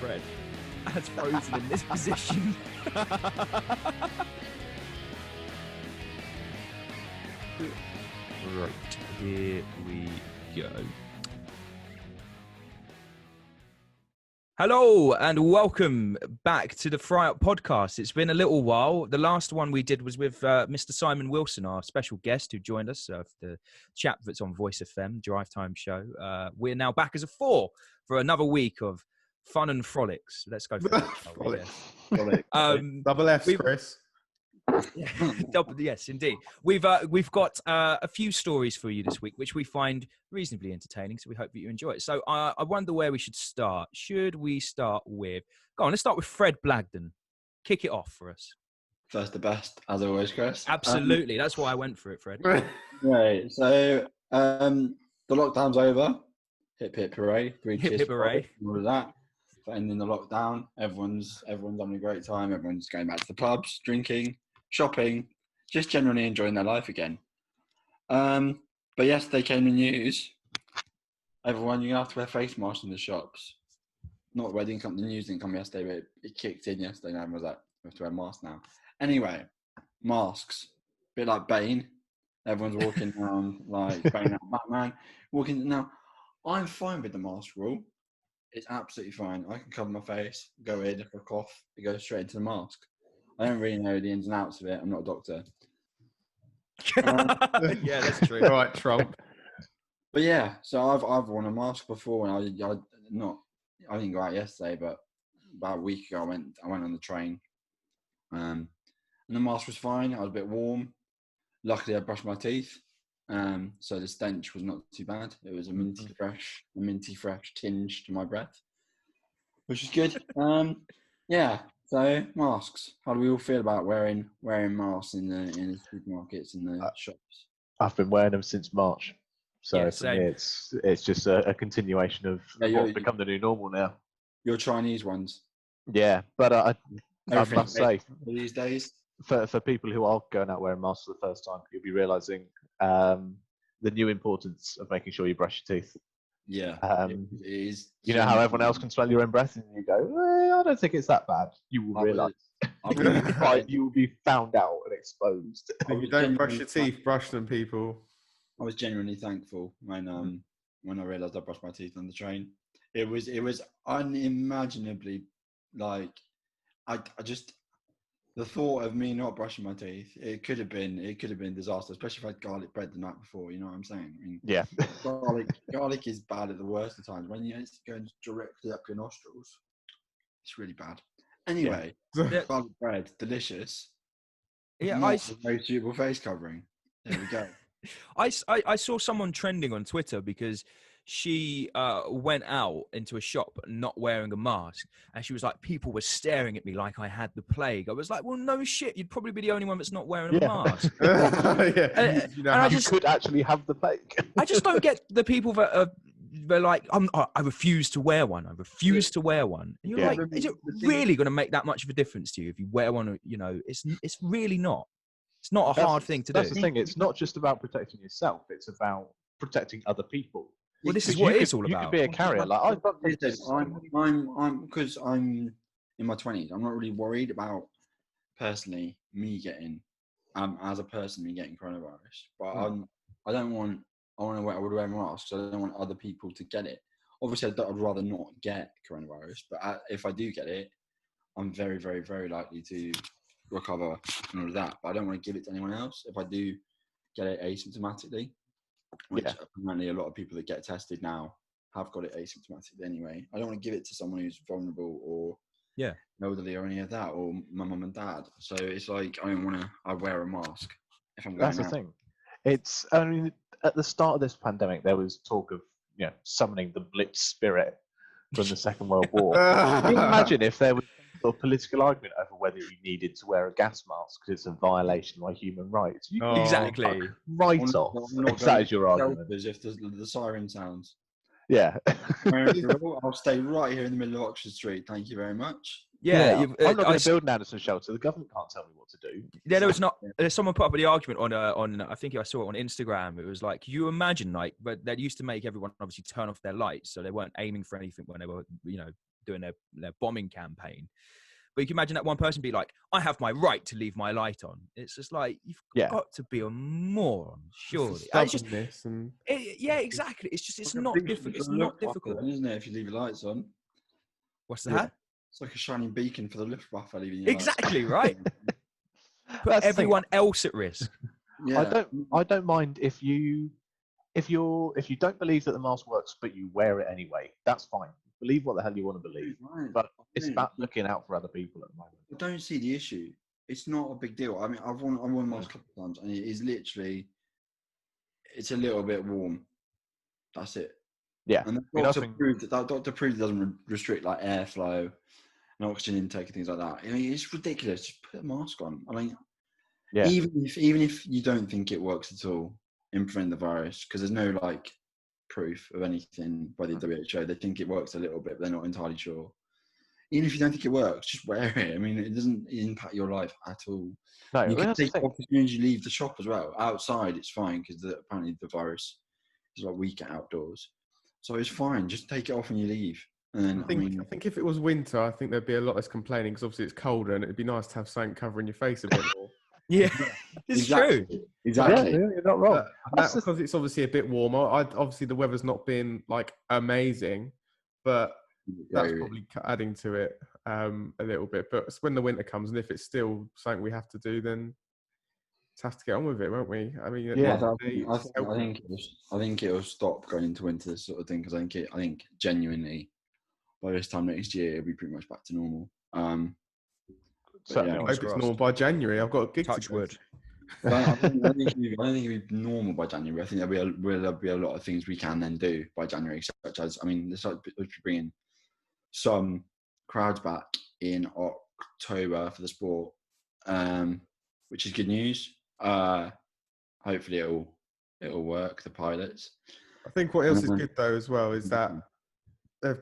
Fred as frozen in this position. Right, here we go. Hello and welcome back to the Fry Up podcast. It's been a little while. The last one we did was with Mr. Simon Wilson, our special guest who joined us, the chap that's on Voice FM, Drive Time Show. We're now back as a four for another week of fun and frolics. Let's go for that. Frolic. Double F's, Chris. Yes, indeed. We've got a few stories for you this week, which we find reasonably entertaining. So we hope that you enjoy it. So I wonder where we should start. Should we start with? Go on. Let's start with Fred Blagden. Kick it off for us. First the best, as always, Chris. Absolutely. That's why I went for it, Fred. Right. So the lockdown's over. Hip hip hooray! Hip hip hooray! All of that. Ending the lockdown. Everyone's having a great time. Everyone's going back to the pubs, drinking, shopping, just generally enjoying their life again. But yesterday came the news. Everyone, you have to wear face masks in the shops. Not where the news didn't come yesterday, but it kicked in yesterday. And everyone was like, we have to wear masks now. Anyway, masks. A bit like Bane. Everyone's walking around like Bane out Batman. Now, I'm fine with the mask rule. It's absolutely fine. I can cover my face, go in, if I cough, it goes straight into the mask. I don't really know the ins and outs of it. I'm not a doctor. Yeah, that's true. All right, Trump. But yeah, so I've worn a mask before, and I didn't go out yesterday, but about a week ago I went on the train, and the mask was fine. I was a bit warm. Luckily, I brushed my teeth, so the stench was not too bad. It was a minty fresh tinge to my breath, which is good. Yeah. So masks. How do we all feel about wearing masks in the supermarkets and the shops? I've been wearing them since March, so Yeah, for me, it's just a continuation of what's become the new normal now. Your Chinese ones. Yeah, but I must say, these days, for people who are going out wearing masks for the first time, you'll be realising the new importance of making sure you brush your teeth. Yeah, it is. You know how everyone else can smell your own breath, and you go, I don't think it's that bad. You will realise. You will be found out and exposed. If you don't brush your teeth, brush them, people. I was genuinely thankful when I realised I brushed my teeth on the train. It was unimaginably like I just the thought of me not brushing my teeth. It could have been disaster, especially if I had garlic bread the night before. You know what I'm saying? I mean, Yeah. garlic is bad at the worst of times when it's going directly up your nostrils. It's really bad. Anyway, garlic bread, delicious. Yeah, very suitable face covering. There we go. I saw someone trending on Twitter because she went out into a shop not wearing a mask, and she was like, people were staring at me like I had the plague. I was like, well, no shit, you'd probably be the only one that's not wearing a mask. You could actually have the plague. I just don't get the people that they're like, I refuse to wear one. I refuse to wear one. And you're like, is it really going to make that much of a difference to you if you wear one? You know, it's really not. It's not a hard thing to do. That's the thing. It's not just about protecting yourself. It's about protecting other people. Well, this is what it's all You about. could be a carrier. Like I'm because I'm in my 20s. I'm not really worried about personally me getting as a person me getting coronavirus. But I would wear masks. I don't want other people to get it. Obviously, I'd rather not get coronavirus. But if I do get it, I'm very, very, very likely to recover and all of that. But I don't want to give it to anyone else if I do get it asymptomatically. Which apparently a lot of people that get tested now have got it asymptomatically anyway. I don't want to give it to someone who's vulnerable or elderly or any of that, or my mum and dad. So it's like I wear a mask if I'm going out. That's the thing. It's at the start of this pandemic, there was talk of summoning the Blitz spirit from the Second World War. Can you imagine if there was a political argument over whether you needed to wear a gas mask because it's a violation of human rights? Exactly. Right off. That is your argument. As if the siren sounds. Yeah. I'll stay right here in the middle of Oxford Street. Thank you very much. Yeah, I'm not going to build an Anderson shelter. The government can't tell me what to do. Yeah, there's someone put up the argument on I think I saw it on Instagram. It was like, you imagine, like, but that used to make everyone obviously turn off their lights, so they weren't aiming for anything when they were, doing their bombing campaign. But you can imagine that one person be like, I have my right to leave my light on. It's just like, you've got to be a moron, surely. It's just, yeah, exactly. It's just, it's not difficult. It's not difficult. Isn't it, if you leave your lights on? What's that? It's like a shining beacon for the Luftwaffe leaving your Exactly, lights. right? Put everyone else at risk. Yeah. I don't mind if you don't believe that the mask works, but you wear it anyway. That's fine. Believe what the hell you want to believe. Right. But it's about looking out for other people at the moment. I don't see the issue. It's not a big deal. I mean, I've worn masks a couple of times, and it is literally, it's a little bit warm. That's it. Yeah. And the doctor proved that it doesn't restrict like airflow and oxygen intake and things like that. I mean, it's ridiculous. Just put a mask on. I mean, even if you don't think it works at all in preventing the virus, because there's no like proof of anything by the WHO. They think it works a little bit, but they're not entirely sure. Even if you don't think it works, just wear it. I mean, it doesn't impact your life at all. No, you can take it off as soon as you leave the shop as well. Outside, it's fine because apparently the virus is like weaker outdoors, so it's fine. Just take it off when you leave. And I think if it was winter, I think there'd be a lot less complaining because obviously it's colder, and it'd be nice to have something covering your face a bit more. Yeah, it's true. Exactly. Yeah, you're not wrong. Because it's obviously a bit warmer. Obviously, the weather's not been like amazing, but that's probably adding to it a little bit. But when the winter comes, and if it's still something we have to do, then just have to get on with it, won't we? I mean, I think it'll stop going into winter, this sort of thing, because I think genuinely by this time next year it'll be pretty much back to normal. I hope it's normal by January. I've got a gig Touch wood. I don't think it'll be normal by January. I think there'll be a lot of things we can then do by January, such as, I mean, let's bringing some crowds back in October for the sport, which is good news. Hopefully it'll work, the pilots. I think what else is good though as well is that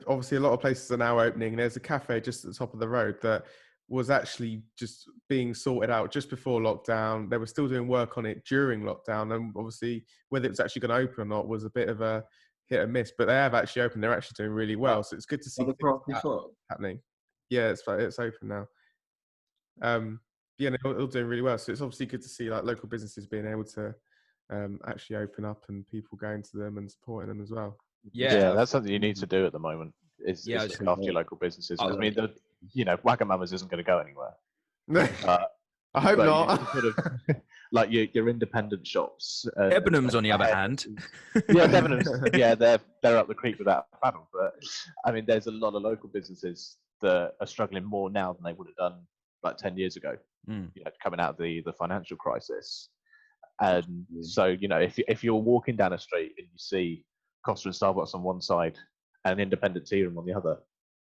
obviously a lot of places are now opening. There's a cafe just at the top of the road that was actually just being sorted out just before lockdown. They were still doing work on it during lockdown, and obviously whether it was actually going to open or not was a bit of a hit and miss. But they have actually opened. They're actually doing really well, so it's good to see happening. Yeah, it's open now. They're all doing really well. So it's obviously good to see like local businesses being able to actually open up and people going to them and supporting them as well. Yeah, that's something you need to do at the moment. Is look after your local businesses. I mean, Wagamama's isn't going to go anywhere. I hope not. Sort of, like your independent shops. Debenhams, on the other hand. Yeah, Debenhams. Yeah, they're up the creek without a paddle. But I mean, there's a lot of local businesses that are struggling more now than they would have done like 10 years ago. Coming out of the financial crisis. And so, if you're walking down a street and you see Costa and Starbucks on one side and an independent tea room on the other,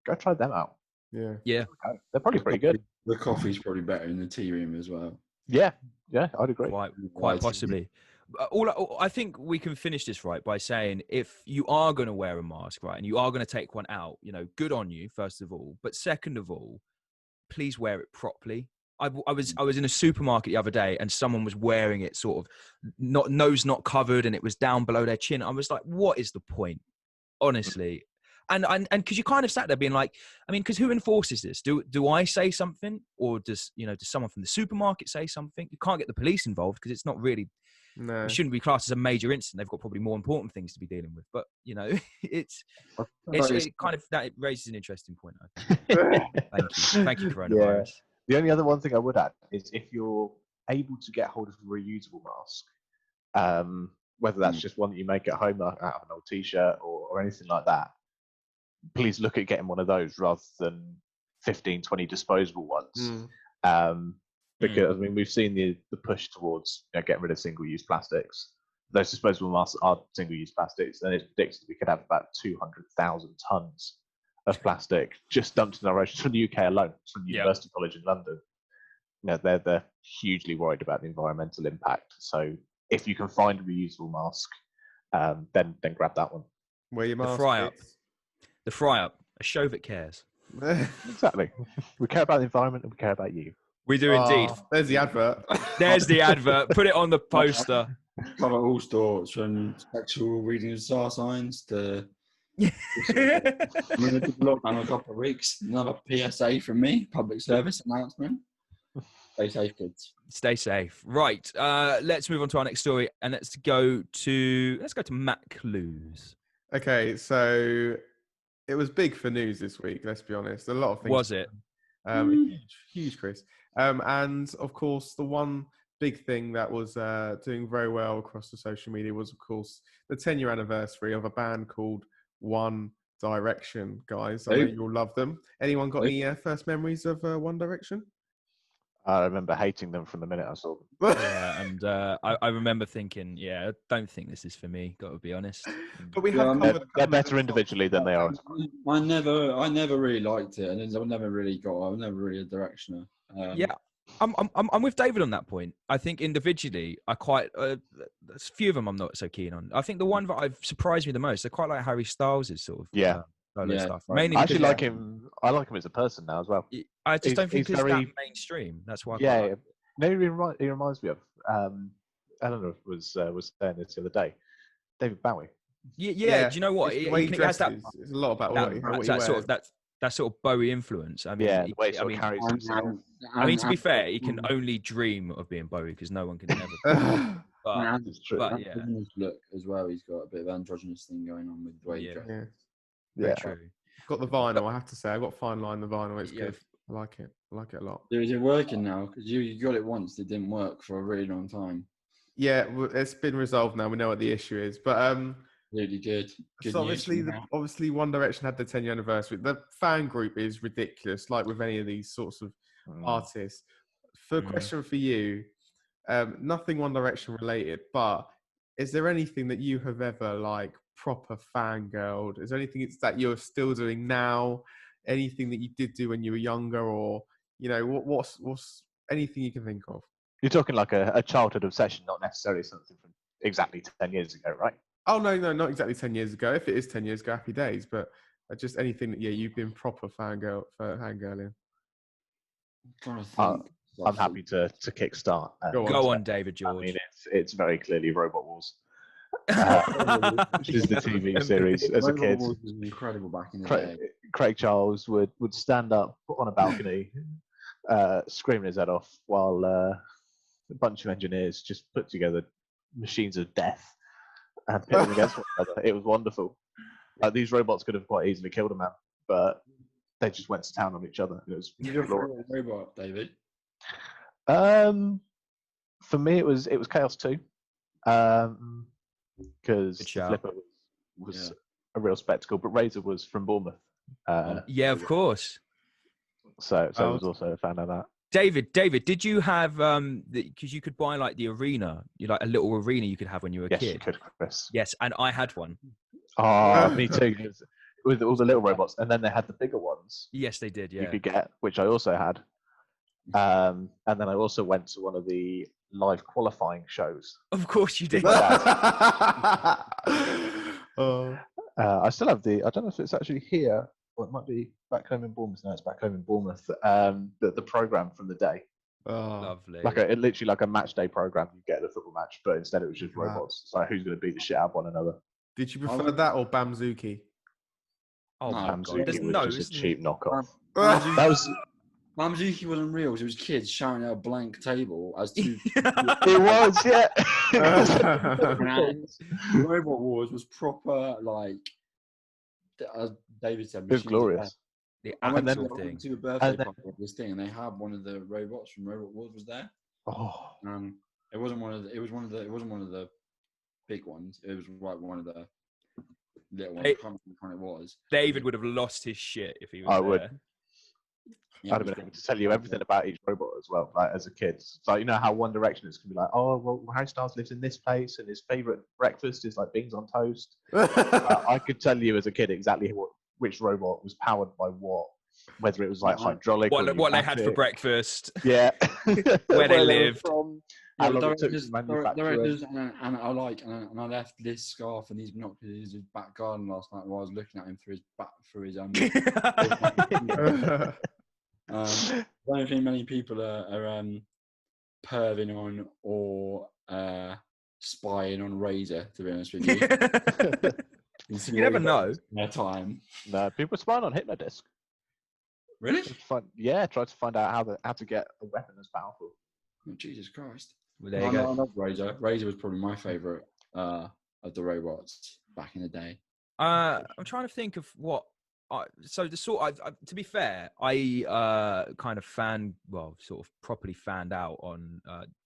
go try them out. Yeah. They're probably pretty good. The coffee's probably better in the tea room as well. Yeah, I'd agree. Quite possibly. I think we can finish this right by saying, if you are going to wear a mask, right, and you are going to take one out, good on you, first of all. But second of all, please wear it properly. I was in a supermarket the other day, and someone was wearing it sort of nose not covered, and it was down below their chin. I was like, what is the point? Honestly. And because you kind of sat there being like, I mean, because who enforces this? Do I say something, or does someone from the supermarket say something? You can't get the police involved because it's not really. No. It shouldn't be classed as a major incident. They've got probably more important things to be dealing with. But it kind of that raises an interesting point. Thank you, coronavirus. Yeah. The only other one thing I would add is if you're able to get hold of a reusable mask, whether that's just one that you make at home out of an old T-shirt or anything like that, please look at getting one of those rather than 15, 20 disposable ones. Because I mean, we've seen the push towards getting rid of single-use plastics. Those disposable masks are single-use plastics, and it's predicted we could have about 200,000 tons of plastic just dumped in our oceans from the UK alone, from the University College in London. They're hugely worried about the environmental impact. So if you can find a reusable mask, then grab that one. Wear your mask. The fry up. A show that cares. Exactly. We care about the environment and we care about you. We do indeed. There's the advert. There's the advert. Put it on the poster. Cover all sorts, from sexual reading of star signs to I'm going to do lockdown in a couple of weeks. Another PSA from me, public service announcement. Stay safe, kids. Stay safe. Right. Let's move on to our next story, and let's go to Mac Lose. Okay, so it was big for news this week. Let's be honest. A lot of things. Was it? Huge, Chris. And of course, the one big thing that was doing very well across the social media was, of course, the 10-year anniversary of a band called One Direction. Guys, I know you'll love them. Anyone got any first memories of One Direction? I remember hating them from the minute I saw them. Yeah, and I remember thinking, I don't think this is for me. Got to be honest. But we have they're better individually than they are. I never really liked it, and I was never really a directioner. I'm with David on that point. I think individually, I quite a few of them I'm not so keen on. I think the one that I've surprised me the most, I quite like Harry Styles' sort of stuff. Mainly I actually like him. I like him as a person now as well. I just don't think he's very that mainstream. That's why. No, he reminds me of. Eleanor was saying this the other day. David Bowie. Yeah. Do you know what? It's the way he has that. It's a lot about what he wears. That sort of Bowie influence. I mean, the way he carries himself. I mean, to be fair, he can only dream of being Bowie because no one can ever. But it's true. But look as well. He's got a bit of androgynous thing going on with the way he dresses. Yeah, true. Got the vinyl. I have to say, I got Fine Line the vinyl. It's good. I like it. I like it a lot. Is it working now? Because you got it once. It didn't work for a really long time. Yeah, it's been resolved now. We know what the issue is, but really good. So obviously, One Direction had the 10-year anniversary. The fan group is ridiculous, like with any of these sorts of artists. For a question for you, nothing One Direction related, but is there anything that you have ever proper fangirled? Is there anything that you're still doing now? Anything that you did do when you were younger, or what's anything you can think of? You're talking like a childhood obsession, not necessarily something from exactly 10 years ago, right? Oh, no, not exactly 10 years ago. If it is 10 years ago, happy days. But just anything that, you've been proper fangirling. I'm happy to kickstart. Go on, David George. I mean, it's very clearly Robot Wars. Which is the TV series as a kid. Was incredible back in the day. Craig Charles would stand up on a balcony, screaming his head off, while a bunch of engineers just put together machines of death and pit them against one another. It was wonderful. These robots could have quite easily killed a man, but they just went to town on each other. It was You're a robot, David. For me, it was Chaos 2. Because Flipper was a real spectacle, but Razor was from Bournemouth. Of course. So I was also a fan of that. David, did you have because you could buy the arena, a little arena you could have when you were a kid? Yes, you could, Chris. Yes, and I had one. Oh, me too. With all the little robots, and then they had the bigger ones. Yes, they did. Yeah, you could get, which I also had. And then I also went to one of the live qualifying shows. Of course you did. I still have I don't know if it's actually here, or it might be back home in Bournemouth. No, it's back home in Bournemouth. The program from the day. Lovely. Literally like a match day program. You get the football match, but instead it was just robots. It's like who's going to beat the shit out of one another. Did you prefer that or Bamzuki? Oh, Bamzuki was just a cheap knockoff. That was. Bamzuki wasn't real. It was kids shouting at a blank table as two. It was, yeah. Robot Wars was proper, as David said, it was glorious. I went to a birthday party of this thing, and they had one of the robots from Robot Wars was there. Oh, it wasn't one of the big ones. It was one of the little ones. I can't remember which one it was. David would have lost his shit if he was there. Would. I'd have been able to tell you everything about each robot as well, as a kid. So how One Direction is can be like, oh well, Harry Styles lives in this place, and his favourite breakfast is beans on toast. I could tell you as a kid exactly which robot was powered by what, whether it was hydraulic, what they had for breakfast, where they lived. From, how long it took to manufacture it. And I left this scarf and these binoculars in his back garden last night while I was looking at him through his I don't think many people are perving on or spying on Razor, to be honest with you. You never know. Their time. No, people spying on Hypnodisc. Really? Tried to find out how to get a weapon as powerful. Oh, Jesus Christ. Well, there you go. I love Razor. Razor was probably my favourite of the robots back in the day. I'm trying to think of what. So the sort. To be fair, I kind of sort of properly fanned out on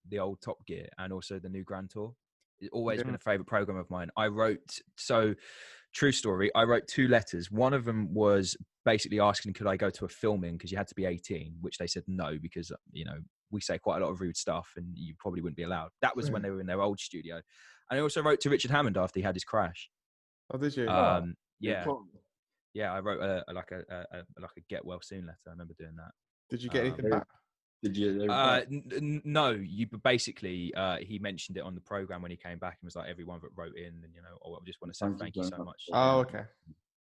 the old Top Gear and also the new Grand Tour. It's always been a favourite program of mine. True story. I wrote 2 letters. One of them was basically asking, could I go to a filming because you had to be 18, which they said no because we say quite a lot of rude stuff and you probably wouldn't be allowed. That was when they were in their old studio. And I also wrote to Richard Hammond after he had his crash. Oh, did you? Yeah. Yeah, I wrote a get well soon letter. I remember doing that. Did you get anything back? Did you? No. Basically he mentioned it on the program when he came back and was like, everyone that wrote in, and I just want to say thank you so much. Oh, okay.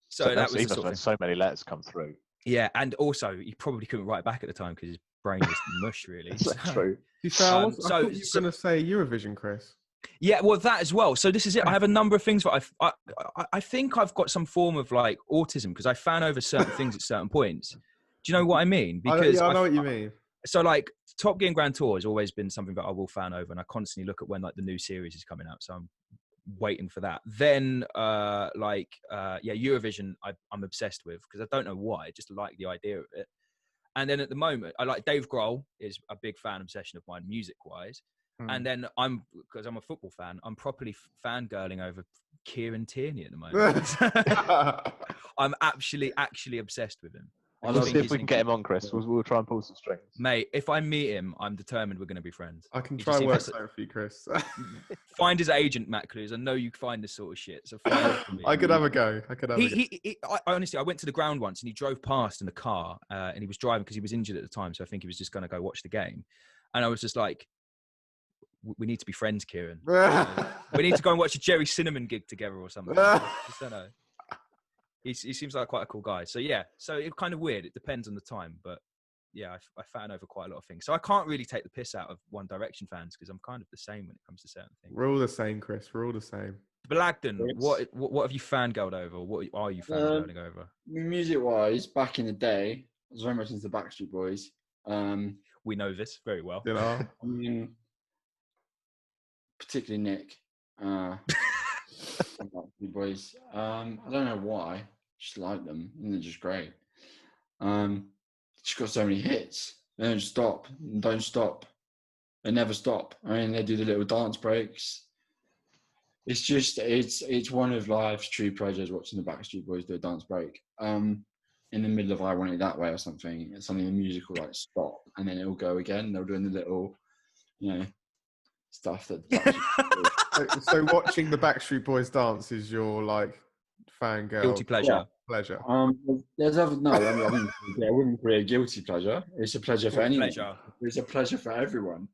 So that was when so many letters come through. Yeah, and also he probably couldn't write back at the time because his brain was mush. Really, That's true. I thought you were going to say Eurovision, Chris. Yeah, well, that as well. So this is it. I have a number of things that I think I've got some form of like autism because I fan over certain things at certain points. Do you know what I mean? Because I know what you mean. So like Top Gear and Grand Tour has always been something that I will fan over, and I constantly look at when like the new series is coming out. So I'm waiting for that. Then Eurovision I'm obsessed with because I don't know why. I just like the idea of it. And then at the moment, I like Dave Grohl is a big fan obsession of mine music wise. And then because I'm a football fan, I'm properly fangirling over Kieran Tierney at the moment. I'm actually obsessed with him. We'll see if we can get him on, Chris. We'll try and pull some strings. Mate, if I meet him, I'm determined we're going to be friends. I can try and work something for you, Chris. Find his agent, Matt Clues. I know you find this sort of shit. So find it for me. I could have a go. Honestly, I went to the ground once and he drove past in a car and he was driving because he was injured at the time. So I think he was just going to go watch the game. And I was just like, we need to be friends, Kieran. We need to go and watch a Jerry Cinnamon gig together or something. I just don't know. He seems like quite a cool guy. So yeah, so it's kind of weird. It depends on the time, but yeah, I fan over quite a lot of things. So I can't really take the piss out of One Direction fans because I'm kind of the same when it comes to certain things. We're all the same, Chris. We're all the same. Blagden, what have you fangirled over? What are you fangirling over? Music-wise, back in the day, I was very much into the Backstreet Boys. We know this very well. I mean, particularly Nick. Backstreet Boys. I don't know why. Just like them. And they're just great. Just got so many hits. They don't stop. Don't stop. They never stop. I mean, they do the little dance breaks. It's just, it's one of life's true pleasures watching the Backstreet Boys do a dance break. In the middle of I Want It That Way or something, the music will like stop and then it'll go again. They're doing the little, stuff that. So watching the Backstreet Boys dance is your like fangirl guilty pleasure. Yeah. Pleasure. There's other I wouldn't create a guilty pleasure. It's a pleasure for anyone. It's a pleasure for everyone,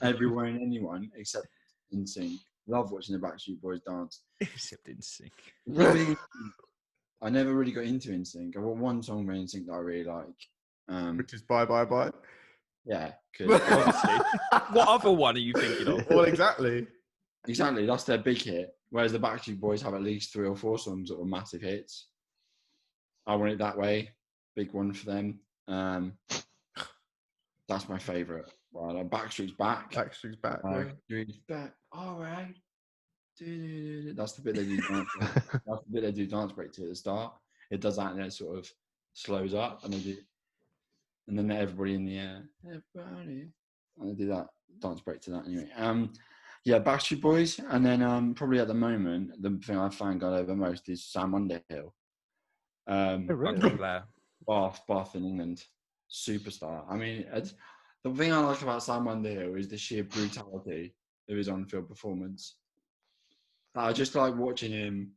and anyone except NSYNC. Love watching the Backstreet Boys dance. Except NSYNC. I never really got into NSYNC. I've got one song by NSYNC that I really like, which is Bye Bye Bye. Yeah, because obviously. What other one are you thinking of? Well, exactly. Exactly, that's their big hit. Whereas the Backstreet Boys have at least 3 or 4 songs that were massive hits. I Want It That Way, big one for them. That's my favourite. Right, Backstreet's Back. Backstreet's Back. Backstreet's Back. All right. That's the bit they do. That's the bit they do dance break to at the start. It does that and then it sort of slows up and they do, and then everybody in the air. Everybody. And they do that dance break to that anyway. Yeah, Backstreet Boys, and then probably at the moment the thing I fangirl over most is Sam Underhill. Really? Bath in England, superstar. I mean, the thing I like about Sam Underhill is the sheer brutality of his on-field performance. I just like watching him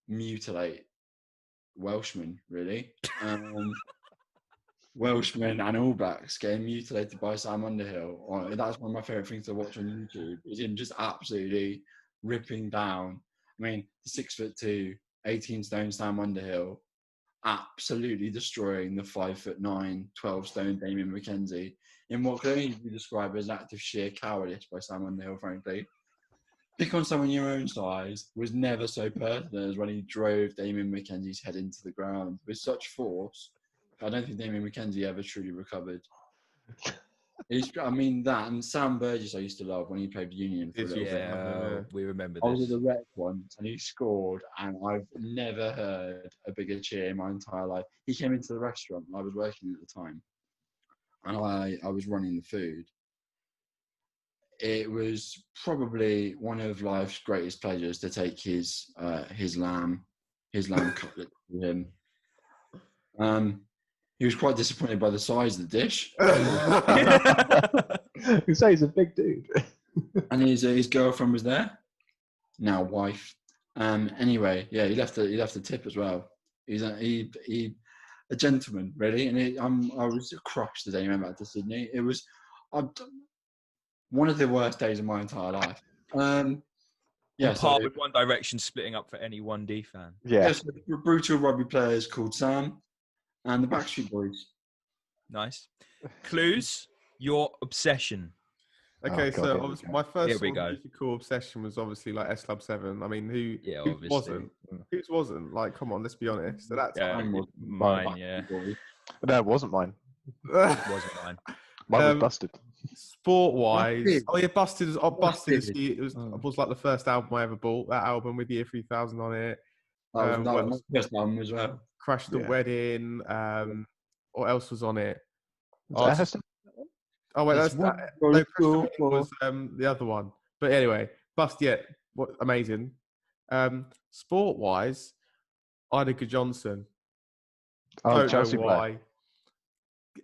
mutilate Welshmen, really. Welshmen and All Blacks getting mutilated by Sam Underhill. That's one of my favourite things to watch on YouTube, is him just absolutely ripping down. I mean, the 6'2", 18-stone Sam Underhill absolutely destroying the 5'9", 12-stone Damien McKenzie in what could only be described as an act of sheer cowardice by Sam Underhill, frankly. pick on someone your own size was never so pertinent as when he drove Damien McKenzie's head into the ground with such force. I don't think Damien McKenzie ever truly recovered. I mean, that and Sam Burgess I used to love when he played Union for a little bit. Yeah, we remember I was at this. the rec once and he scored, and I've never heard a bigger cheer in my entire life. He came into the restaurant I was working at the time, and I was running the food. It was probably one of life's greatest pleasures to take his lamb cutlet to him. He was quite disappointed by the size of the dish. You say he's a big dude. And his girlfriend was there, now wife. Anyway, yeah, he left a tip as well. He's a gentleman, really. And I was crushed the day he went back to Sydney. It was one of the worst days of my entire life. Yeah, part with One Direction splitting up for any 1D fan. Yeah. So brutal rugby players called Sam and the Backstreet Boys. Nice. Clues, your obsession. Okay, so obviously my first musical obsession was obviously like S Club 7. I mean, who wasn't? Whose wasn't? Like, come on, let's be honest. So that's mine. Yeah. No, it wasn't mine. It wasn't mine. Mine was Busted. Sport-wise, Busted. Busted. It was like the first album I ever bought. That album with Year 3000 on it. That was the first album as well. Crash the Wedding. What else was on it? Oh wait, was the other one. But anyway, what amazing. Sport-wise, Idaho Johnson. Chelsea player.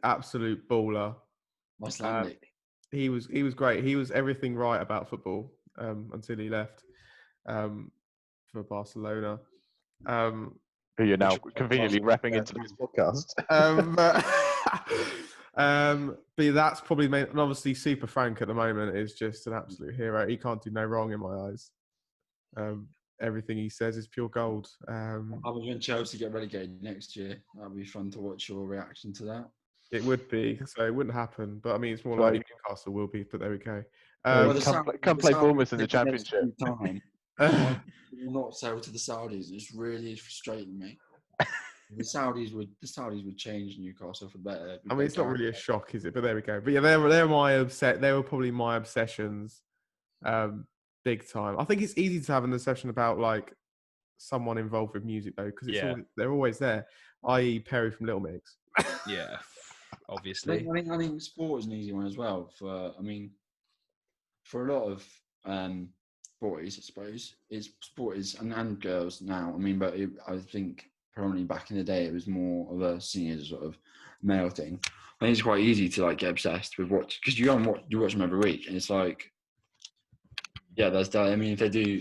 Absolute baller. He was great. He was everything right about football until he left for Barcelona. Who you're now conveniently repping into this podcast. But that's probably main, and obviously Super Frank at the moment is just an absolute hero. He can't do no wrong in my eyes. Everything he says is pure gold. When Chelsea get relegated next year, that'll be fun to watch your reaction to that. It would be, so it wouldn't happen. But I mean, it's more likely Newcastle will be. But there we go. Come play Bournemouth in the Championship. Will not sell to the Saudis. It's really frustrating me. The Saudis would change Newcastle for better. I mean, it's not really a shock, is it? But there we go. But yeah, they were probably my obsessions, big time. I think it's easy to have an obsession about like someone involved with music though, because they're always there. I.e., Perry from Little Mix. Yeah, obviously. I think sport is an easy one as well. For a lot of boys, I suppose, sport is and girls now. I mean, but I think. Probably back in the day, it was more of a seen as a sort of male thing. I think it's quite easy to like get obsessed with because you watch them every week, and it's like, yeah, that's that. I mean, if they do,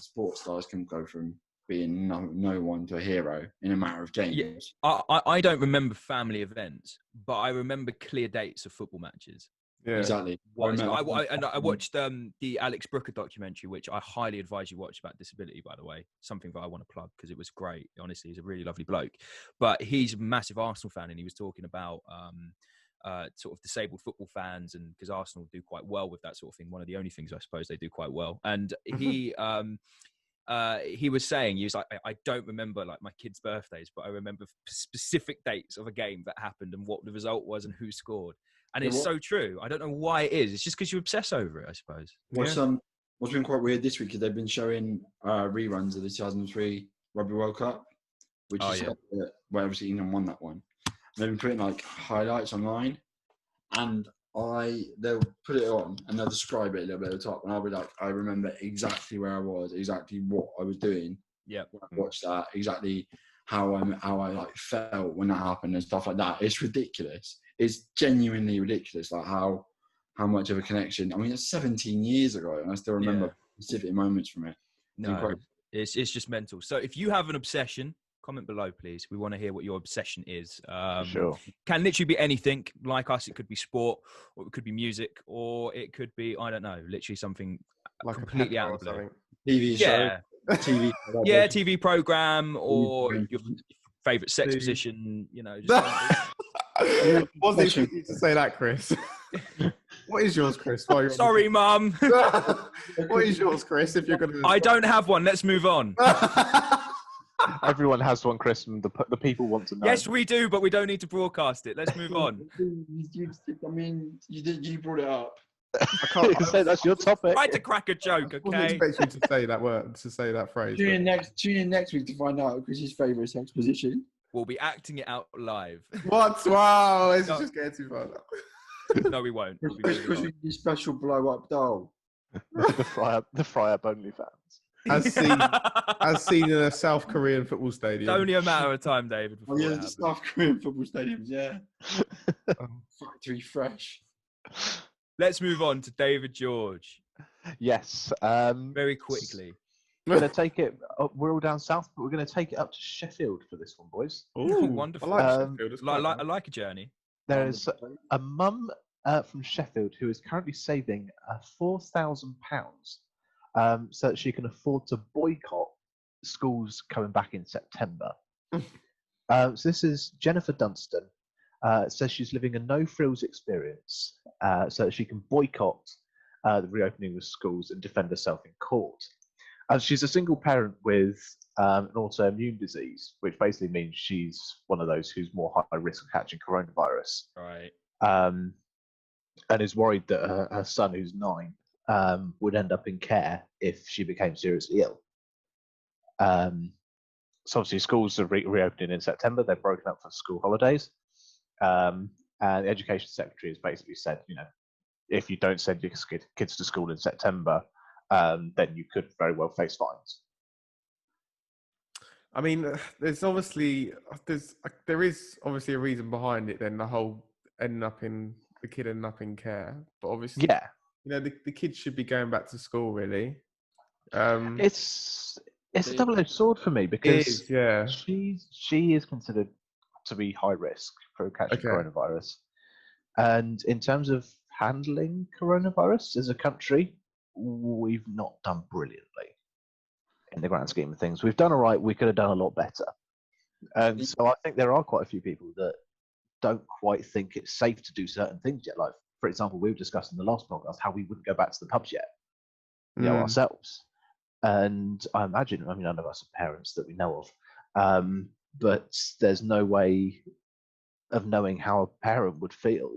sports stars can go from being no one to a hero in a matter of games. Yeah, I don't remember family events, but I remember clear dates of football matches. Yeah, exactly. I watched the Alex Brooker documentary, which I highly advise you watch, about disability, by the way. Something that I want to plug because it was great. Honestly, he's a really lovely bloke. But he's a massive Arsenal fan, and he was talking about sort of disabled football fans, and because Arsenal do quite well with that sort of thing. One of the only things I suppose they do quite well. And he was saying, he was like, I don't remember like my kids' birthdays, but I remember specific dates of a game that happened and what the result was and who scored. And it's so true. I don't know why it is. It's just because you obsess over it, I suppose. What's been quite weird this week is they've been showing reruns of the 2003 Rugby World Cup, which is where obviously England won that one. And they've been putting like highlights online, and they'll put it on and they'll describe it a little bit at the top, and I'll be like, I remember exactly where I was, exactly what I was doing. Yeah, when I watched that, exactly how I like felt when that happened and stuff like that. It's ridiculous. It's genuinely ridiculous, like how much of a connection. I mean, it's 17 years ago, and I still remember specific moments from it. No, it's just mental. So if you have an obsession, comment below, please. We want to hear what your obsession is. Sure. Can literally be anything. Like us, it could be sport, or it could be music, or it could be, I don't know, literally something like completely out of the blue. TV show. TV program, or your favourite sex position, you know. Just Wasn't expecting you to say that, Chris. What is yours, Chris? Sorry, Mum. What is yours, Chris? If you're going to, I don't have one. Let's move on. Everyone has one, Chris, and the people want to know. Yes, we do, but we don't need to broadcast it. Let's move on. I mean, you brought it up. I can't say that's your topic. Try to crack a joke, I wasn't okay? expecting you to say that word, to say that phrase. Tune in next week to find out Chris's favourite sex position. We'll be acting it out live. What? Wow, it's No. just getting too far. No, we won't. We'll be Chris moving on. with your special blow up doll. the fry up OnlyFans. As seen in a South Korean football stadium. It's only a matter of time, David. Oh Before yeah, it the happens. South Korean football stadiums, yeah. Factory fresh. Let's move on to David George Yes. very quickly. We're going to take it. We're all down south, but we're going to take it up to Sheffield for this one, boys. Ooh, Wonderful. I like Um, Sheffield. It's I quite like, I nice. like a journey. There is a mum from Sheffield who is currently saving £4,000 so that she can afford to boycott schools coming back in September. So this is Jennifer Dunstan. Says she's living a no-frills experience so that she can boycott the reopening of schools and defend herself in court. She's a single parent with an autoimmune disease, which basically means she's one of those who's more high risk of catching coronavirus. Right. And is worried that her son, who's 9, would end up in care if she became seriously ill. So obviously schools are reopening in September. They're broken up for school holidays. And the Education Secretary has basically said, if you don't send your kids to school in September, then you could very well face fines. I mean, there is obviously a reason behind it. Then the whole the kid ending up in care, but obviously, Yeah, the kids should be going back to school. Really, it's a double-edged sword for me because she is considered to be high risk for catching coronavirus, and in terms of handling coronavirus as a country, we've not done brilliantly in the grand scheme of things. We've done all right. We could have done a lot better. And so I think there are quite a few people that don't quite think it's safe to do certain things yet. Like, for example, we were discussing in the last podcast how we wouldn't go back to the pubs yet, ourselves. And I imagine, none of us are parents that we know of, but there's no way of knowing how a parent would feel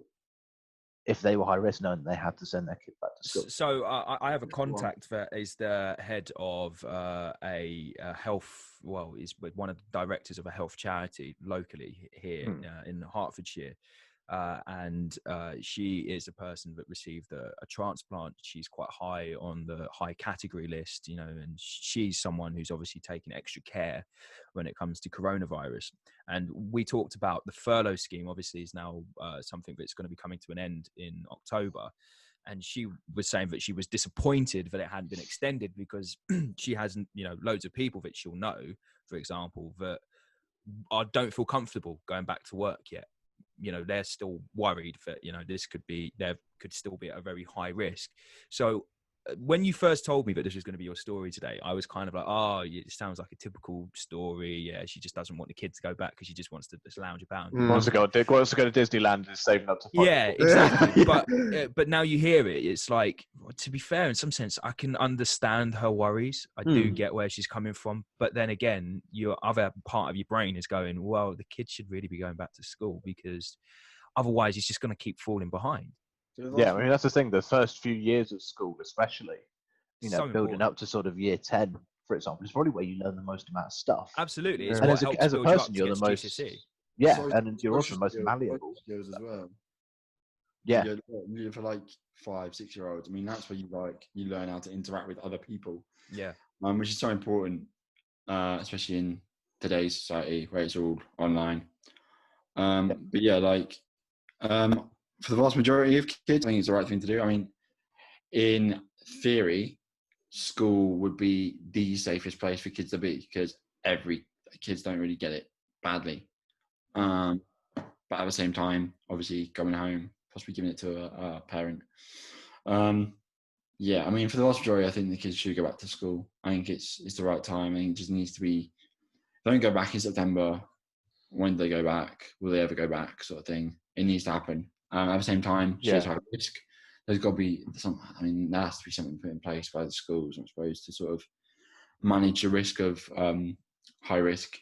if they were high risk, knowing they had to send their kid back to school. So I have a contact that is the head of a health. Well, is one of the directors of a health charity locally here in Hertfordshire, and she is a person that received a transplant. She's quite high on the high category list, and she's someone who's obviously taking extra care when it comes to coronavirus. And we talked about the furlough scheme, obviously is now something that's going to be coming to an end in October. And she was saying that she was disappointed that it hadn't been extended because she hasn't, loads of people that she'll know, for example, that don't feel comfortable going back to work yet. They're still worried that, there could still be at a very high risk. So when you first told me that this was going to be your story today, I was kind of like, it sounds like a typical story. Yeah, she just doesn't want the kid to go back because she just wants to just lounge about. Wants to go to Disneyland and saving up to $5. Yeah, exactly. But now you hear it, it's like, to be fair, in some sense, I can understand her worries. I do get where she's coming from. But then again, your other part of your brain is going, well, the kid should really be going back to school because otherwise he's just going to keep falling behind. Yeah, that's the thing. The first few years of school, especially, So building important. up to sort of year 10, for example, is probably where you learn the most amount of stuff. Absolutely. It's And what as helps a build you up person, to you're get the to most. GCSE. Yeah, and you're also the most malleable. Skills as well. Yeah, For like 5-6-year-olds, that's where you learn how to interact with other people. Yeah. Which is so important, especially in today's society where it's all online. But yeah, for the vast majority of kids, I think it's the right thing to do. In theory, school would be the safest place for kids to be because kids don't really get it badly. But at the same time, obviously going home, possibly giving it to a parent. For the vast majority, I think the kids should go back to school. I think it's the right time. I think it just needs to be. Don't go back in September. when do they go back? Will they ever go back? Sort of thing. It needs to happen. At the same time, she is high risk. There's got to be some. I mean, there has to be something put in place by the schools, I suppose, to sort of manage the risk of high risk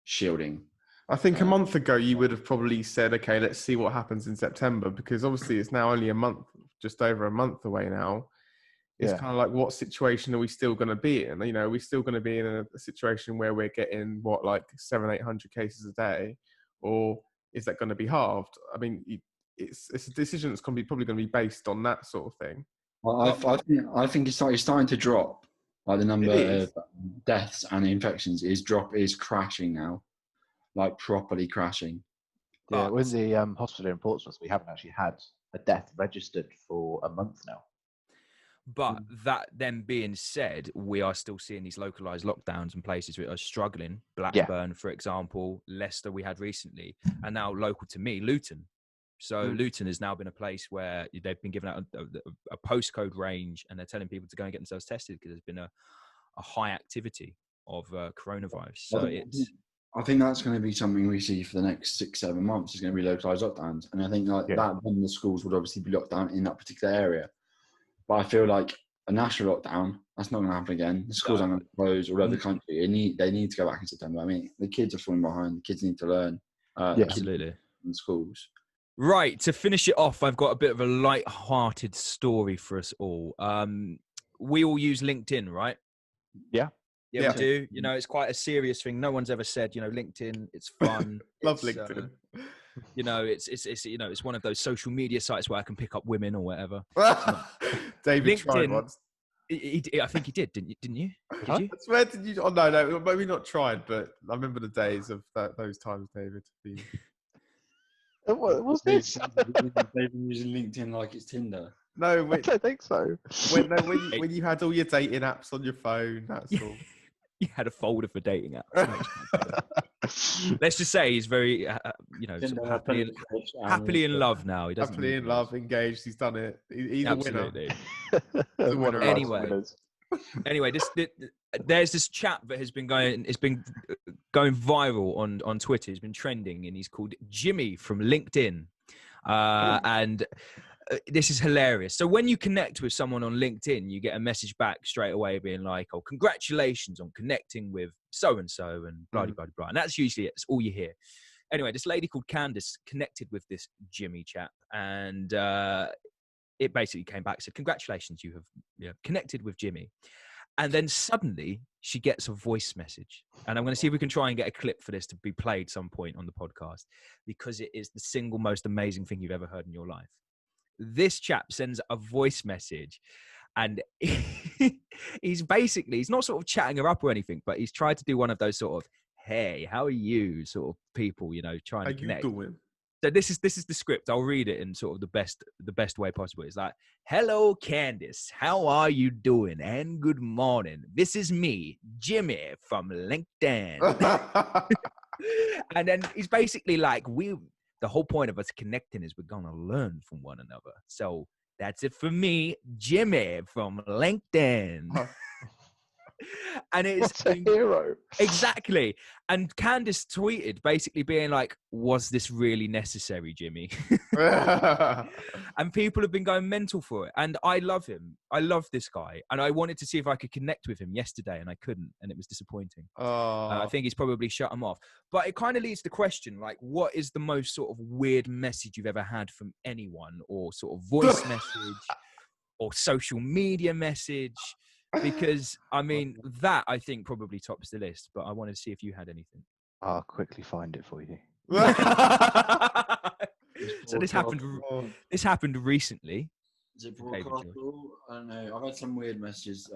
shielding. I think a month ago you would have probably said, okay, let's see what happens in September, because obviously it's now only a month, just over a month away now. It's kind of like, what situation are we still going to be in? You know, are we still going to be in a situation where we're getting like 700-800 cases a day, or is that going to be halved? I mean, it's a decision that's probably going to be based on that sort of thing. Well, I think it's starting to drop. Like the number of deaths and infections is crashing now, like properly crashing. Yeah, with the hospital in Portsmouth, we haven't actually had a death registered for a month now. But that then being said, we are still seeing these localized lockdowns in places that are struggling. Blackburn, for example, Leicester we had recently, and now local to me, Luton. So Luton has now been a place where they've been given out a postcode range, and they're telling people to go and get themselves tested because there's been a high activity of coronavirus. So I think that's going to be something we see for the next 6-7 months. Is going to be localized lockdowns, and I think that then the schools would obviously be locked down in that particular area. But I feel like a national lockdown, that's not going to happen again. The schools aren't going to close all over the country. They need to go back in September. I mean, the kids are falling behind. The kids need to learn. Absolutely. In schools. Right, to finish it off, I've got a bit of a light-hearted story for us all. We all use LinkedIn, right? Yeah, we do. You know, it's quite a serious thing. No one's ever said, you know, LinkedIn, it's fun. Love LinkedIn. You know, it's you know, it's one of those social media sites where I can pick up women or whatever. David LinkedIn, tried once. I think he did, didn't you? Did you? I swear, did you? Oh no, maybe not tried, but I remember the days of those times, David. What was this? They've been using LinkedIn like it's Tinder. No, I don't think so. When you had all your dating apps on your phone, that's all. You had a folder for dating apps. Let's just say he's very, you know, sort of happily in love now. He doesn't happily in love, engaged. He's done it. He's absolutely a winner. Anyway, there's this chap that has been going. It's been going viral on Twitter. He's been trending, and he's called Jimmy from LinkedIn, and. This is hilarious. So when you connect with someone on LinkedIn, you get a message back straight away being like, oh, congratulations on connecting with so-and-so and blah, blah, blah, blah. And that's usually it. That's all you hear. Anyway, this lady called Candice connected with this Jimmy chap, and it basically came back and said, congratulations, you have connected with Jimmy. And then suddenly she gets a voice message. And I'm going to see if we can try and get a clip for this to be played some point on the podcast, because it is the single most amazing thing you've ever heard in your life. This chap sends a voice message, and he's not sort of chatting her up or anything, but he's tried to do one of those sort of, hey, how are you sort of people, you know, trying to connect. You doing? So this is the script. I'll read it in sort of the best way possible. It's like, hello, Candice. How are you doing? And good morning. This is me, Jimmy from LinkedIn. And then he's basically like, the whole point of us connecting is we're going to learn from one another. So that's it for me, Jimmy from LinkedIn. And it's a hero. Exactly. And Candice tweeted basically being like, was this really necessary, Jimmy? And people have been going mental for it. And I love him. I love this guy. And I wanted to see if I could connect with him yesterday, and I couldn't. And it was disappointing. I think he's probably shut him off. But it kind of leads to the question, like, what is the most sort of weird message you've ever had from anyone, or sort of voice message or social media message? Because, I mean, that, I think, probably tops the list. But I wanted to see if you had anything. I'll quickly find it for you. So this happened recently. Is it broadcastable? I don't know. I've had some weird messages,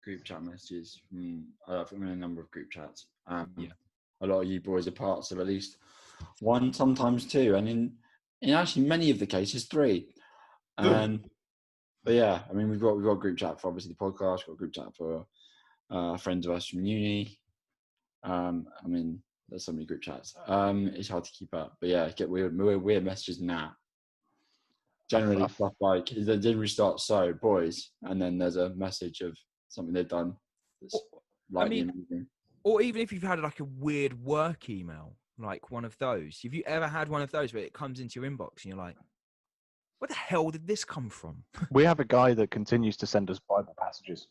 group chat messages. I think we're in a number of group chats. A lot of you boys are parts of at least one, sometimes two. And in actually many of the cases, three. But yeah, I mean, we've got a group chat for obviously the podcast. We've got a group chat for friends of us from uni. I mean, there's so many group chats. It's hard to keep up. But yeah, get weird messages now. Generally, stuff like they generally start boys, and then there's a message of something they've done. That's amazing. Or even if you've had like a weird work email, like one of those. Have you ever had one of those where it comes into your inbox and you're like, where the hell did this come from? We have a guy that continues to send us Bible passages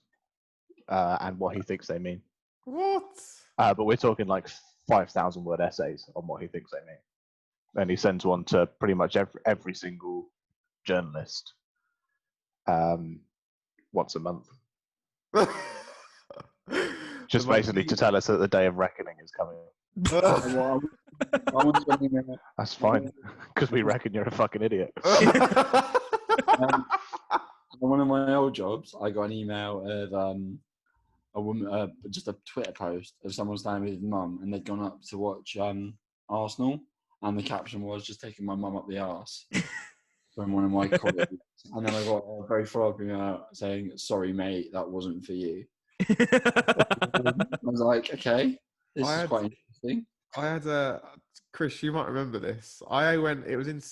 and what he thinks they mean. What? But we're talking like 5,000 word essays on what he thinks they mean. And he sends one to pretty much every single journalist once a month. Just basically to tell us that the day of reckoning is coming. That's fine, because we reckon you're a fucking idiot. One of my old jobs, I got an email of a woman, just a Twitter post of someone staying with his mum, and they'd gone up to watch Arsenal, and the caption was "just taking my mum up the arse" from one of my colleagues, and then I got a very follow-up email saying, "Sorry, mate, that wasn't for you." I was like, "Okay, this is quite interesting." I had Chris, you might remember this. It was in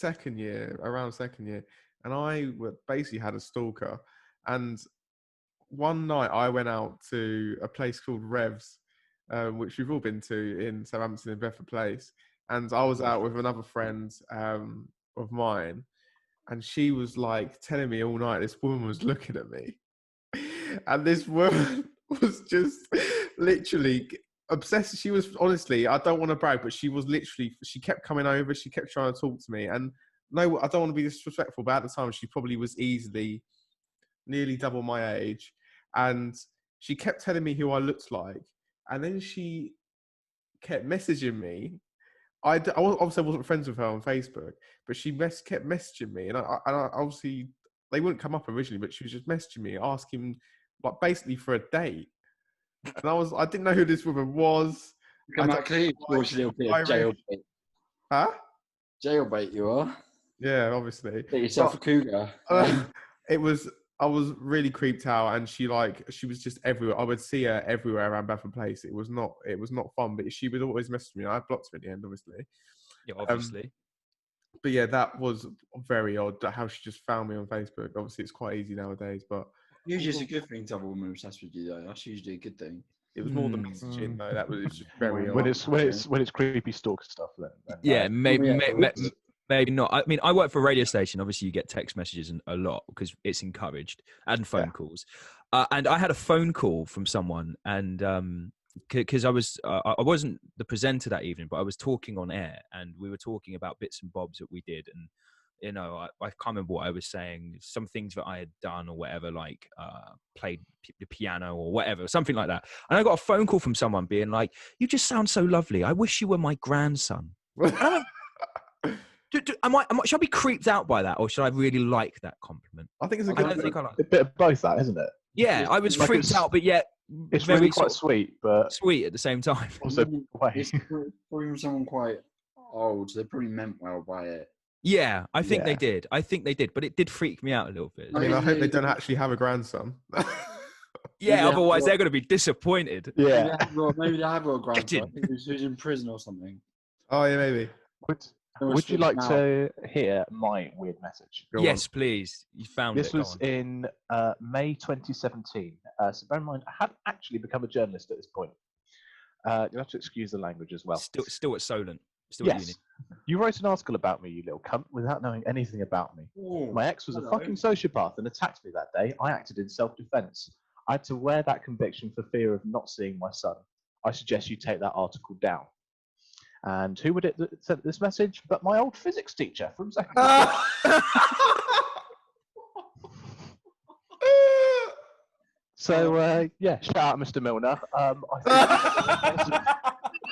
around second year, and I basically had a stalker. And one night I went out to a place called Revs, which we've all been to in Southampton in Bedford Place. And I was out with another friend of mine, and she was like telling me all night this woman was looking at me. And this woman was just literally obsessed. She was, honestly, I don't want to brag, but she kept coming over. She kept trying to talk to me. And no, I don't want to be disrespectful, but at the time she probably was easily nearly double my age. And she kept telling me who I looked like. And then she kept messaging me. I obviously wasn't friends with her on Facebook, but she kept messaging me. And I obviously, they wouldn't come up originally, but she was just messaging me, asking like basically for a date. And I didn't know who this woman was. Jailbait. Huh? Jailbait, you are. Yeah, obviously. Get yourself a cougar. I was really creeped out, and she was just everywhere. I would see her everywhere around Bedford Place. It was not fun, but she would always message me. I blocked her at the end, obviously. Yeah, obviously. But yeah, that was very odd how she just found me on Facebook. Obviously, it's quite easy nowadays, but usually it's a good thing to have a woman obsessed with you, though. That's usually a good thing. It was more the messaging, though. That was just very odd. When it's creepy stalker stuff, then yeah, maybe not. I mean, I work for a radio station. Obviously, you get text messages a lot because it's encouraged, and phone calls. And I had a phone call from someone, and because I wasn't the presenter that evening, but I was talking on air, and we were talking about bits and bobs that we did, and you know, I can't remember what I was saying. Some things that I had done or whatever, like played the piano or whatever, something like that. And I got a phone call from someone being like, "You just sound so lovely. I wish you were my grandson." Should I be creeped out by that, or should I really like that compliment? I think it's a bit of both, that isn't it? Yeah, I was freaked out, but yet it's really quite sweet, but sweet at the same time. Also, it's probably from someone quite old. They probably meant well by it. Yeah, I think they did. But it did freak me out a little bit. I mean, I hope they don't actually have a grandson. Yeah, otherwise they're going to be disappointed. Yeah, maybe they have got a grandson who's in prison or something. Oh yeah, maybe. Would you like to hear my weird message? Yes, please. You found this. This was in May 2017. So bear in mind, I hadn't actually become a journalist at this point. You'll have to excuse the language as well. Still at Solent. Still at uni. You wrote an article about me, you little cunt, without knowing anything about me. Ooh, my ex was a fucking sociopath and attacked me that day. I acted in self-defense. I had to wear that conviction for fear of not seeing my son. I suggest you take that article down. And who would it send this message but my old physics teacher from secondary school? So, shout out Mr. Milner.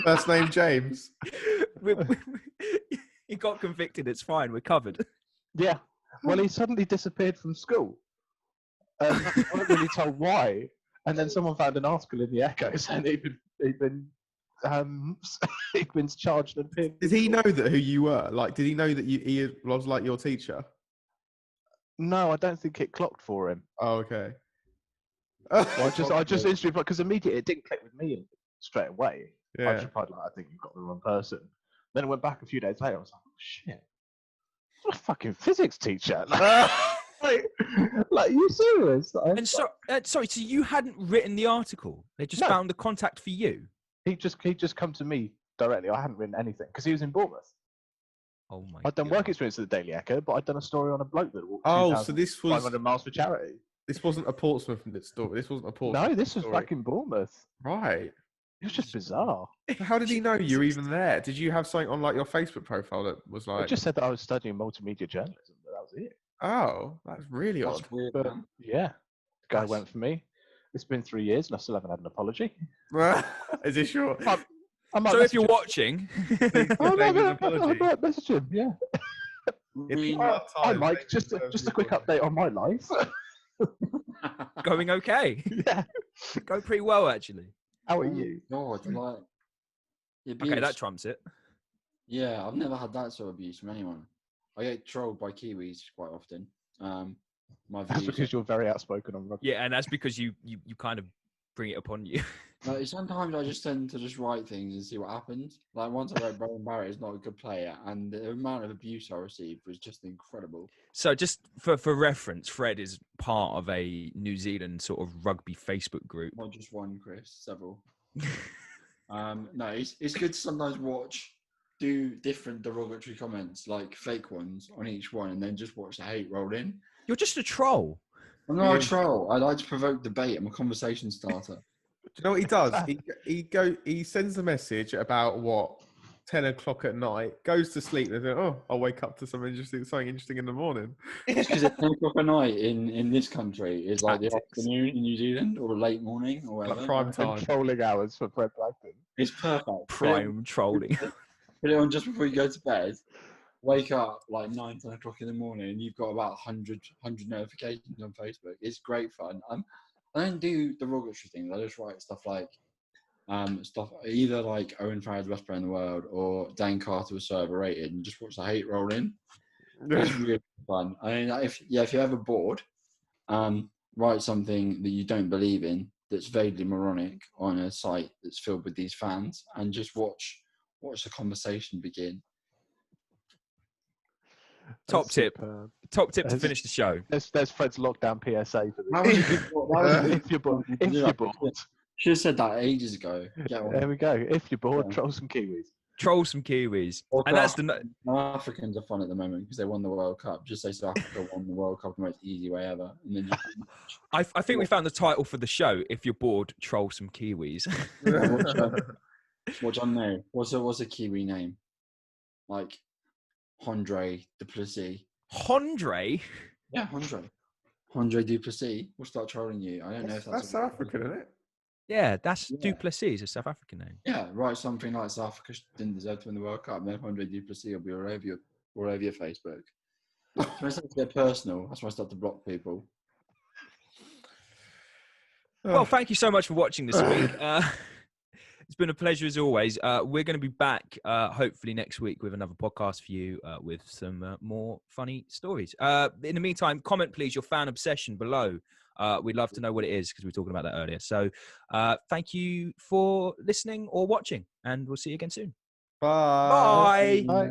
First name James. He got convicted. It's fine. We're covered. Yeah. Well, he suddenly disappeared from school. I wasn't really told why. And then someone found an article in the Echo saying he'd been charged and pinned. Did he know that who you were? Like, did he know that he was like your teacher? No, I don't think it clocked for him. Oh, okay. Well, I just instantly, because immediately it didn't click with me straight away. Yeah. I just replied, I think you've got the wrong person. Then I went back a few days later. I was like, oh, shit. What a fucking physics teacher. Like, are you serious? And sorry, so you hadn't written the article? They just found the contact for you? He just come to me directly. I hadn't written anything because he was in Bournemouth. Oh my! I'd done God. work experience at the Daily Echo, but I'd done a story on a bloke that walked So this was 500 miles for charity. This wasn't a Portsmouth story. This wasn't a Portsmouth. No, this was story. back in Bournemouth. Right. It was just bizarre. So how did he know you were even there? Did you have something on like your Facebook profile that was like? It just said that I was studying multimedia journalism, but that was it. Oh, that's really odd. That's weird, But man. yeah, the guy went for me. It's been 3 years, and I still haven't had an apology. Is this your? I might So if you're message watching, I might message him. Yeah. Really? Hi, Mike. Just a quick update on my life. going okay. Yeah. Going pretty well, actually. How are you? God, like, Okay, that trumps it. Yeah, I've never had that sort of abuse from anyone. I get trolled by Kiwis quite often. My That's views. because you're very outspoken on rugby. Yeah, and that's because you kind of bring it upon you. Like, sometimes I just tend to just write things and see what happens. Like once I wrote Brian Barrett is not a good player, and the amount of abuse I received was just incredible. So just for reference, Fred is part of a New Zealand sort of rugby Facebook group. Not just one, Chris, several. No, it's good to sometimes do different derogatory comments, like fake ones on each one, and then just watch the hate roll in. You're just a troll. I'm not a troll. I like to provoke debate. I'm a conversation starter. Do you know what he does? He sends a message at about 10 o'clock at night, goes to sleep, and then I'll wake up to something interesting in the morning. It's because at 10 o'clock at night in this country is like the Tactics. afternoon in New Zealand or the late morning or whatever. Like prime time. Controlling hours for Fred Blackton. It's perfect. Prime trolling. Put it on just before you go to bed. Wake up like 9, 10 o'clock in the morning, and you've got about 100 notifications on Facebook. It's great fun. I don't do derogatory things. I just write stuff like stuff either like Owen Farrell's best player in the world or Dan Carter was so overrated, and just watch the hate roll in. It's really fun. I mean, if you're ever bored, write something that you don't believe in that's vaguely moronic on a site that's filled with these fans, and just watch the conversation begin. Top tip to finish the show. There's Fred's lockdown PSA for That this. was a good thought. If you're bored, Should have said that ages ago. there we go. If you're bored, troll some Kiwis. Troll some Kiwis. And that's the... Africans are fun at the moment because they won the World Cup. Just say South Africa won the World Cup the most easy way ever. And then I think we found the title for the show. If you're bored, troll some Kiwis. What I know. What's a Kiwi name? Like Andre Duplessis. Hondre? Yeah, Andre Duplessis. We'll start trolling you. I don't know if that's South African, isn't it? Yeah, that's Duplessis, a South African name. Yeah, write something like South Africa didn't deserve to win the World Cup. And then Andre Duplessis will be all over your Facebook. So I start to get personal. That's why I start to block people. Well, thank you so much for watching this week. It's been a pleasure as always. We're going to be back hopefully next week with another podcast for you with some more funny stories. In the meantime, comment please your fan obsession below. We'd love to know what it is because we were talking about that earlier. So thank you for listening or watching, and we'll see you again soon. Bye. Bye.